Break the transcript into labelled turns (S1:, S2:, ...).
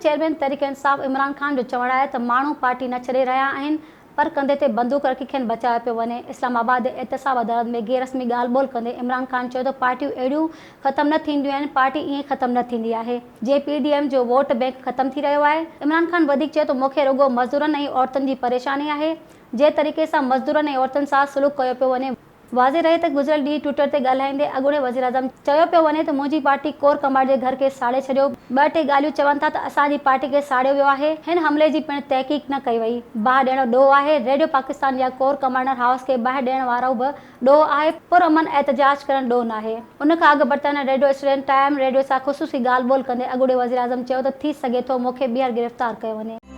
S1: Chairman तहरीक इंसाफ़ इमरान खान जो चवणु आहे त माण्हू पार्टी न छॾे रहिया आहिनि पर कंधे ते बंदूक रखी खेनि बचायो पियो वञे। इस्लामाबाद एहतसाब अदालत में गैररस्मी ॻाल्हि ॿोल कंदे इमरान खान चयो त पार्टियूं अहिड़ियूं ख़तमु न थींदियूं आहिनि, पार्टी ईअं ख़तमु न थींदी आहे जीअं PDM जो वोट बैंक ख़तमु थी रहियो आहे। इमरान खान वधीक चयो त मूंखे रुॻो मज़दूरनि ऐं औरतुनि जी परेशानी आहे, जंहिं तरीक़े सां मज़दूरनि ऐं औरतुनि सां सुलूक कयो पियो वञे। वाज़े रहे त गुज़िरियल ॾींहुं ट्विटर ते ॻाल्हाईंदे अॻूणे वज़ीर आज़म चयो पियो वञे त मुंहिंजी पार्टी कोर कमांड जे घर खे साड़े छॾियो। ॿ टे ॻाल्हियूं चवनि था त असांजी पार्टी खे साड़ियो वियो आहे। हिन हमले जी पिणु तहक़ीक़ न कई वई। बाहि ॾियण ॾोह आहे। रेडियो पाकिस्तान या कोर कमांडर हाउस खे बाहि ॾियण वारो बि ॾोह आहे, पुरअमन एहतजाज करण ॾोह न आहे। उन खां अॻु बर्तानिया रेडियो स्टेशन टाइम रेडियो सां ख़ुसूसी ॻाल्हि ॿोल कंदे अॻूणे वज़ीर आज़म चयो त थी सघे थो मूंखे ॿीहर गिरफ़्तार कयो वञे।